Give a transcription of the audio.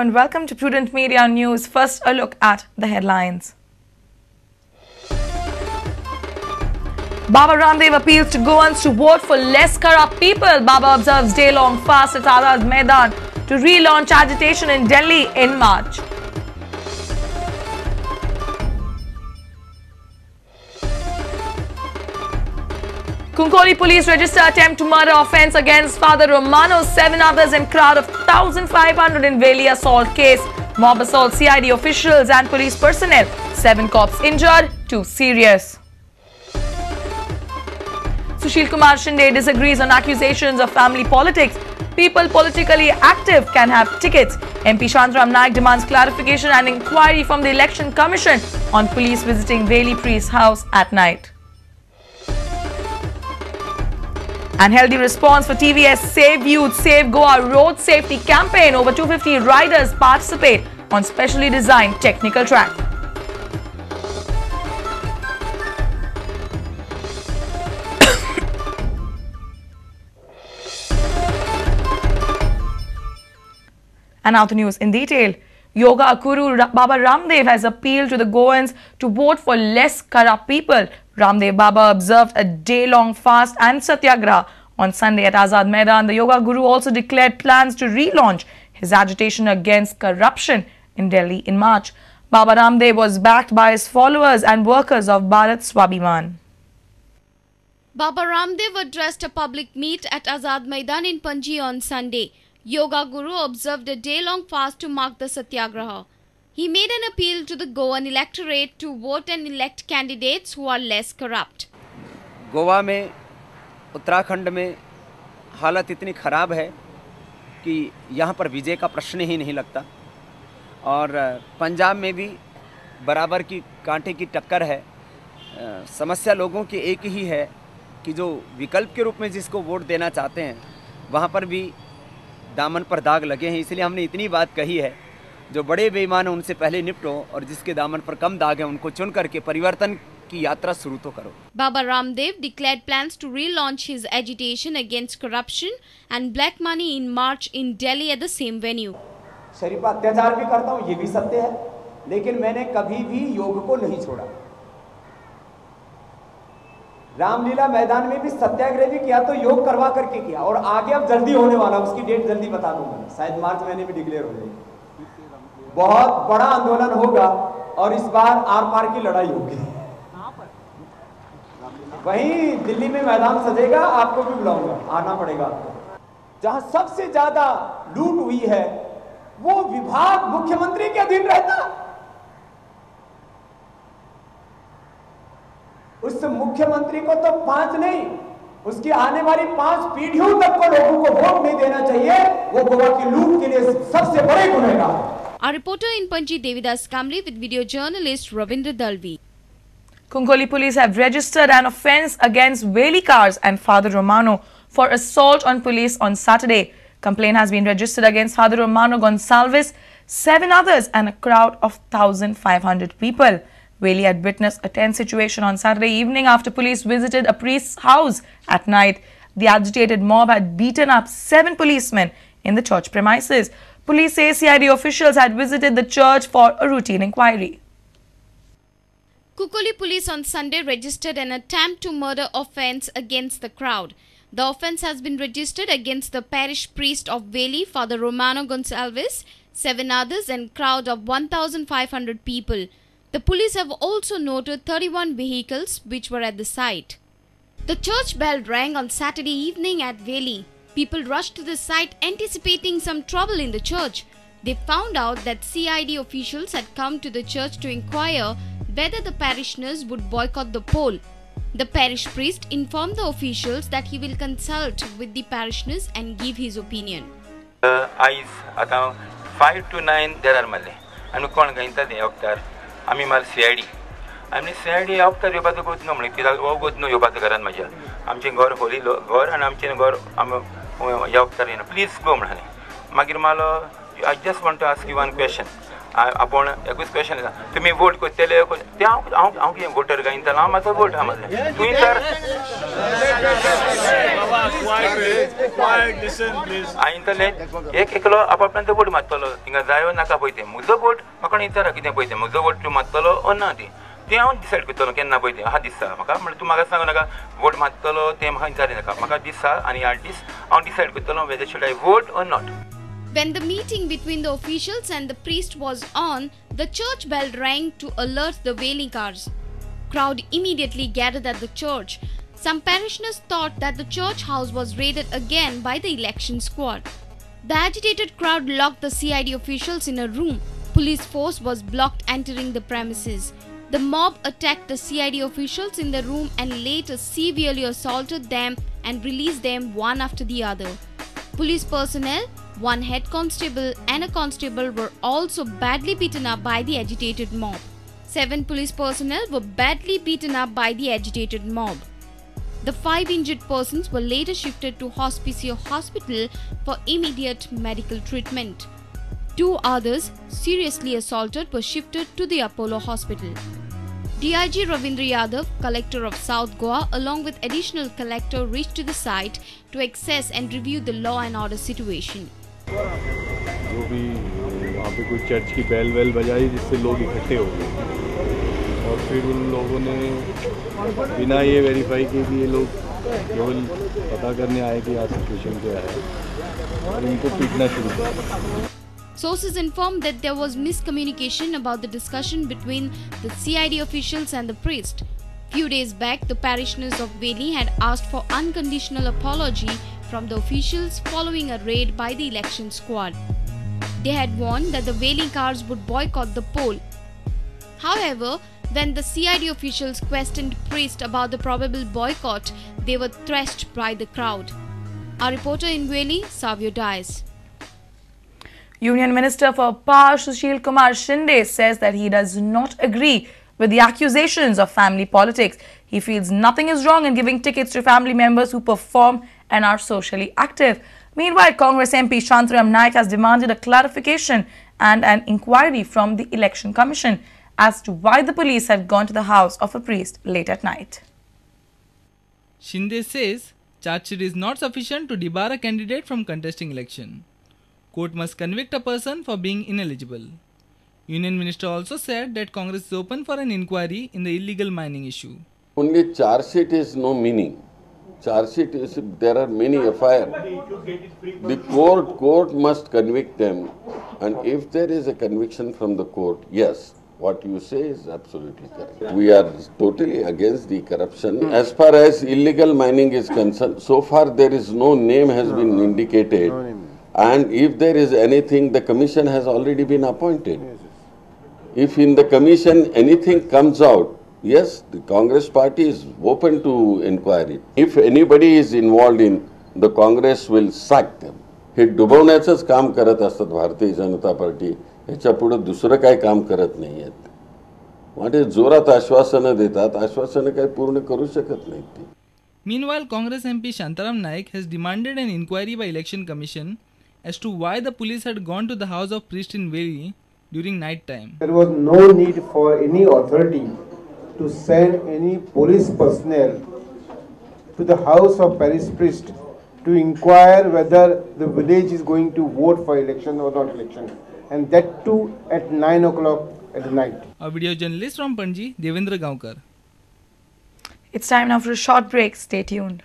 and welcome to Prudent Media News. First, a look at the headlines. Baba Ramdev appeals to Goans to vote for less corrupt people. Baba observes day-long fast at Azad Maidan to relaunch agitation in Delhi in March. Cuncolim police register attempt to murder offence against Father Romano, 7 others and crowd of 1,500 in Velim assault case. Mob assault CID officials and police personnel. 7 cops injured, 2 serious. Sushil Kumar Shinde disagrees on accusations of family politics. People politically active can have tickets. MP Shantaram Naik demands clarification and inquiry from the Election Commission on police visiting Velim priest's house at night. And healthy response for TVS Save Youth, Save Goa road safety campaign. Over 250 riders participate on specially designed technical track. And now the news in detail. Yoga Guru Baba Ramdev has appealed to the Goans to vote for less corrupt people. Ramdev Baba observed a day-long fast and satyagraha on Sunday at Azad Maidan. The Yoga Guru also declared plans to relaunch his agitation against corruption in Delhi in March. Baba Ramdev was backed by his followers and workers of Bharat Swabhiman. Baba Ramdev addressed a public meet at Azad Maidan in Panji on Sunday. Yoga Guru observed a day-long fast to mark the satyagraha. He made an appeal to the Goan electorate to vote and elect candidates who are less corrupt. Goa में उत्तराखंड में हालत इतनी ख़राब है कि यहाँ पर विजय का प्रश्न ही नहीं लगता और पंजाब में भी बराबर की कांटे की टक्कर है। समस्या लोगों की एक ही है कि जो विकल्प के रूप में जिसको वोट देना चाहते हैं वहाँ पर भी दामन पर दाग लगे हैं। इसलिए हमने इतनी बात कही है, जो बड़े बेईमान हैं उनसे पहले निपटो और जिसके दामन पर कम दाग है उनको चुन करके परिवर्तन की यात्रा शुरू तो करो। Baba Ramdev declared plans to relaunch his agitation against corruption and black money in March in Delhi at the same venue. शरीफ अत्याचार भी करता हूँ, ये भी सत्य है, लेकिन मैंने कभी भी योग को नहीं छोड़ा। रामलीला मैदान में भी सत्याग्रह भी किया तो योग करवा करके किया और आगे अब जल्दी होने वाला, उसकी डेट जल्दी बता दूंगा, शायद मार्च महीने में डिक्लेयर हो जाएगी। बहुत बड़ा आंदोलन होगा और इस बार आर पार की लड़ाई होगी। वहीं दिल्ली में मैदान सजेगा, आपको भी बुलाऊंगा, आना पड़ेगा आपको। जहां सबसे ज्यादा लूट हुई है वो विभाग मुख्यमंत्री के अधीन रहता, उस मुख्यमंत्री को तो 5 नहीं, उसकी आने वाली 5 पीढ़ियों तक को लोगों को वोट नहीं देना चाहिए। वो गोवा की लूट के लिए सबसे बड़े गुनहगार है। Our reporter in Panji Devidas Kamli with video journalist Ravindra Dalvi. Cuncolim police have registered an offence against Velikars and Father Romano for assault on police on Saturday. Complaint has been registered against Father Romano Gonsalves, 7 others and a crowd of 1,500 people. Velim had witnessed a tense situation on Saturday evening after police visited a priest's house at night. The agitated mob had beaten up 7 policemen in the church premises. Police say CID officials had visited the church for a routine inquiry. Cuncolim police on Sunday registered an attempt to murder offence against the crowd. The offence has been registered against the parish priest of Velim, Father Romano Gonsalves, 7 others and crowd of 1,500 people. The police have also noted 31 vehicles which were at the site. The church bell rang on Saturday evening at Velim. People rushed to the site anticipating some trouble in the church. They found out that CID officials had come to the church to inquire whether the parishioners would boycott the poll. The parish priest informed the officials that he will consult with the parishioners and give his opinion. Eyes at 5 to 9 there are male. And कोण गईंता दे अवतार आम्ही माल CID आम्ही CID अवतार योबात गोत न म्हणे किदा वो गोत न योबात करान मजा आमचे घर होली घर आणि आमचे घर आम या अवतार येना प्लीज गो म्हणाले मागीर मालो I just want to ask you one question. आपण एकूच क्वेश्चन आसा तुमी वोट करतले ते हांव कितें वोटर काय इंतलो हांव म्हाजो वोट आहा म्हाजो तुवें तर हांव इंतले एक एकलो आपापल्यान वोट मारतलो थिंगा जायो नाका पळय तें म्हजो वोट म्हाका इंतर कितें पळय तें म्हजो वोट तूं मारतलो ओ ना तें हांव डिसायड करतलो केन्ना पळय तें हा दिसता म्हाका म्हणल्यार तूं म्हाका सांगू नाका वोट मारतलो तें म्हाका इंचारी नाका म्हाका दिसता आनी 8 दीस हांव डिसायड करतलो वेदर शूड आय वोट और not. When the meeting between the officials and the priest was on, the church bell rang to alert the Velim cars. Crowd immediately gathered at the church. Some parishioners thought that the church house was raided again by the election squad. The agitated crowd locked the CID officials in a room. Police force was blocked entering the premises. The mob attacked the CID officials in the room and later severely assaulted them and released them one after the other. Police personnel, one head constable and a constable were also badly beaten up by the agitated mob. 7 police personnel were badly beaten up by the agitated mob. The 5 injured persons were later shifted to Hospicio Hospital for immediate medical treatment. 2 others, seriously assaulted, were shifted to the Apollo Hospital. DIG Ravindra Yadav, collector of South Goa, along with additional collector, reached to the site to assess and review the law and order situation. जो भी वहाँ पे कोई church की bell well बजाई जिससे लोग इकट्ठे हो गए और फिर उन लोगों ने बिना ये वेरीफाई किए कि ये लोग केवल पता करने आए कि यहाँ सिचुएशन क्या है और इनको पीटना शुरू किया. Sources informed that there was miscommunication about the discussion between the CID officials and the priest. Few days back, the parishioners of Velim had asked for unconditional apology from the officials following a raid by the election squad. They had warned that the Velim cars would boycott the poll. However, when the CID officials questioned priest about the probable boycott, they were thrashed by the crowd. Our reporter in Velim, Savio Dias. Union Minister for Power Sushil Kumar Shinde says that he does not agree with the accusations of family politics. He feels nothing is wrong in giving tickets to family members who perform and are socially active. Meanwhile, Congress MP Shantaram Naik has demanded a clarification and an inquiry from the Election Commission as to why the police had gone to the house of a priest late at night. Shinde says charge sheet is not sufficient to debar a candidate from contesting election. Court must convict a person for being ineligible. Union Minister also said that Congress is open for an inquiry in the illegal mining issue. Only charge sheet is no meaning. Charge sheet is, there are many FIR. The court must convict them, and if there is a conviction from the court, yes, what you say is absolutely correct. We are totally against the corruption. As far as illegal mining is concerned, so far there is no name has been indicated. And if there is anything, the commission has already been appointed. If in the commission anything comes out, yes, the Congress party is open to inquiry. If anybody is involved in, the Congress will sack them. हे डुबवण्याचंच काम करत असतात Bharatiya Janata party. ह्याच्या पुढे दुसरं काही काम करत नाही आहेत. म्हणजे जोरात आश्वासनं देतात, आश्वासनं काही पूर्ण करू शकत नाहीत ते. Meanwhile, Congress MP Shantaram Naik has demanded an inquiry by Election Commission as to why the police had gone to the house of priest in Velim during night time. There was no need for any authority to send any police personnel to the house of parish priest to inquire whether the village is going to vote for election or not election, and that too at 9 o'clock at night. A video journalist from Panji, Devendra Gaonkar. It's time now for a short break. Stay tuned.